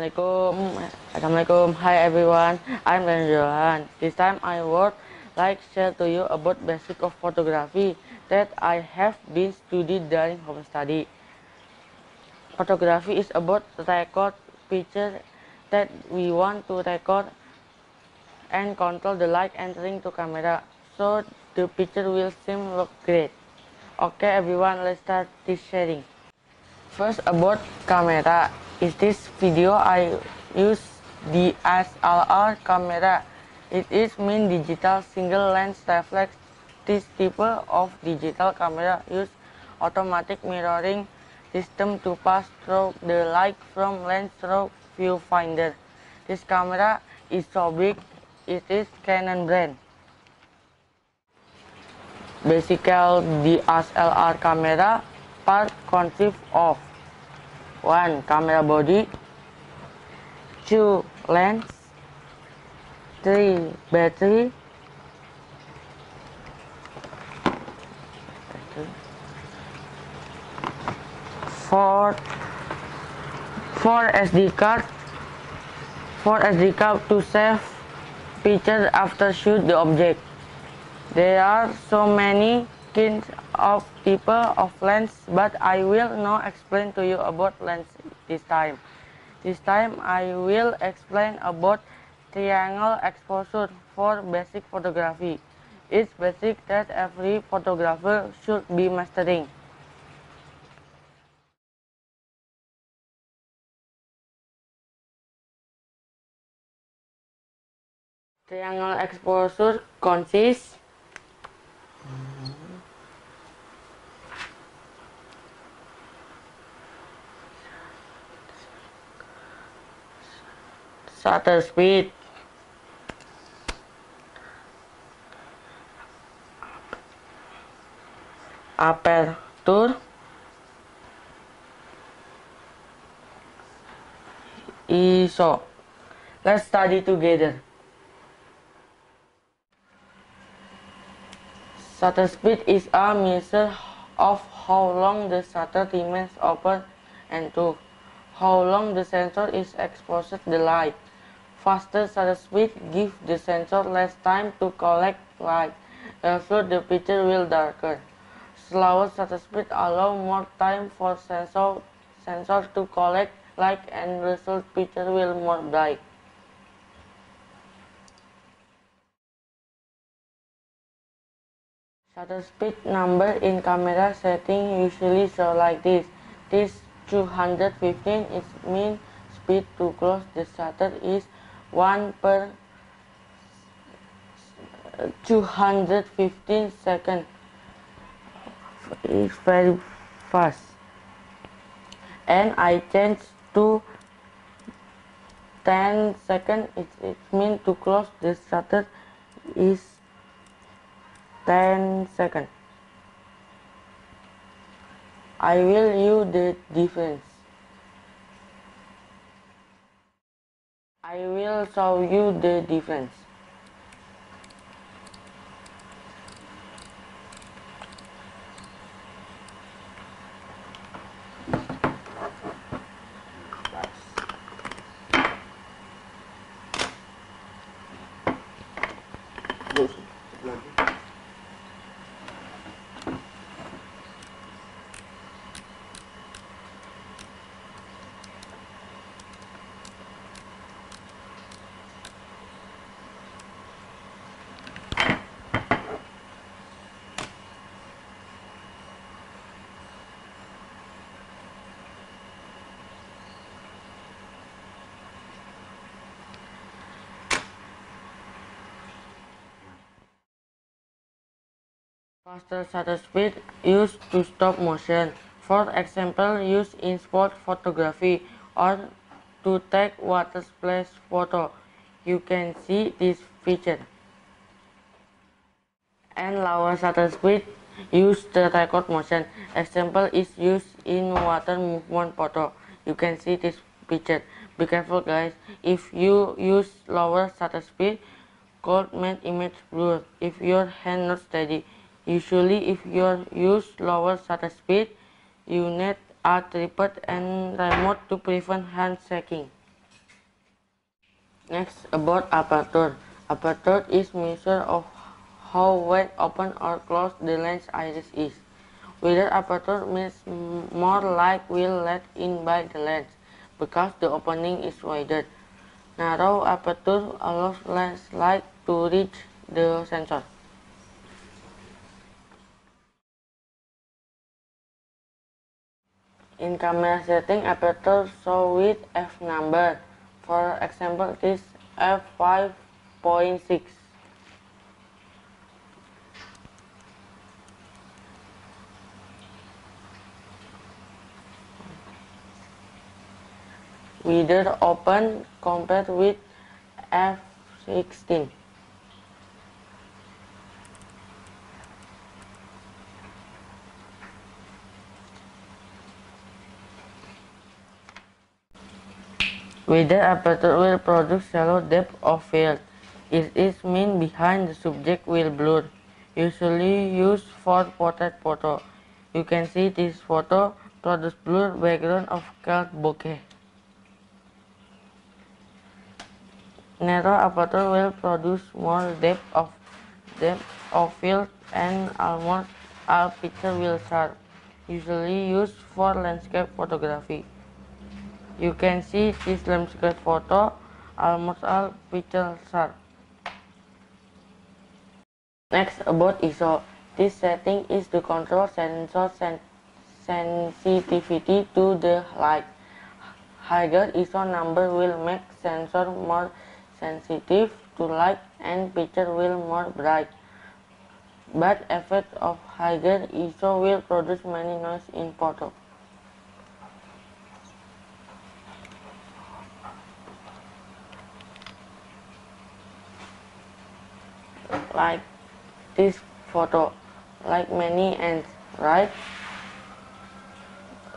Assalamualaikum. Hi everyone. I'm Johan. This time I would like share to you about basic of photography that I have been studied during home study. Photography is about record picture that we want to record and control the light entering to camera so the picture will seem look great. Okay everyone, let's start this sharing. First about camera. In this video I use the DSLR camera. It is mean digital single lens reflex. This type of digital camera use automatic mirroring system to pass through the light from lens through viewfinder. This camera is so big, it is Canon brand. Basically, the DSLR camera part consists of 1. Camera body, 2. Lens, 3. Battery, 4. SD card, 4 SD card to save picture after shoot the object. There are so many kinds of type of lens, but I will not explain to you about lens this time. This time I will explain about triangle exposure for basic photography. It's basic that every photographer should be mastering. Triangle exposure consists shutter speed, aperture, ISO. Let's study together. Shutter speed is a measure of how long the shutter remains open and to how long the sensor is exposed to the light. Faster shutter speed gives the sensor less time to collect light, therefore the picture will darker. Slower shutter speed allows more time for sensor to collect light and result picture will more bright. Shutter speed number in camera setting usually show like this. This 215 is mean speed to close the shutter is 1 per 215 seconds. It's very fast. And I change to 10 seconds. It means to close the shutter is 10 seconds. I will use the difference. I will show you the difference. Faster shutter speed used to stop motion, for example used in sport photography or to take water splash photo. You can see this feature. And lower shutter speed used to record motion. Example is used in water movement photo. You can see this picture. Be careful guys, if you use lower shutter speed could make image blur if your hand not steady. Usually if you use lower shutter speed, you need a tripod and remote to prevent hand shaking. Next, about aperture. Aperture is measure of how wide, open or closed the lens iris is. Wider aperture means more light will let in by the lens because the opening is wider. Narrow aperture allows less light to reach the sensor. In camera setting, aperture show with f number. For example, it is f5.6. Wider open compared with f16. Wider aperture will produce shallow depth of field. It is mean behind the subject will blur, usually used for portrait photo. You can see this photo produce blur background of cloud bokeh. Narrow aperture will produce more depth of field and almost all picture will sharp, usually used for landscape photography. You can see this landscape photo, almost all picture sharp. Next, about ISO. This setting is to control sensor sensitivity to the light. Higher ISO number will make sensor more sensitive to light and picture will more bright. But effect of higher ISO will produce many noise in photo. Like this photo, like many ants, right?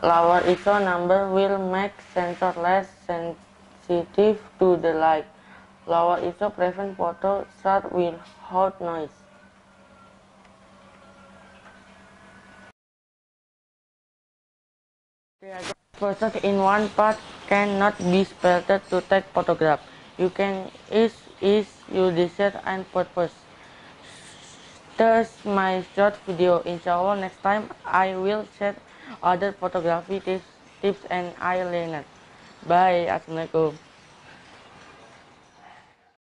Lower ISO number will make sensor less sensitive to the light. Lower ISO prevent photo sharp without noise. Process in one part cannot be filtered to take photograph. You can is your desire and purpose. That's my short video. Inshallah next time I will share other photography tips and I learned. Bye. Assalamualaikum.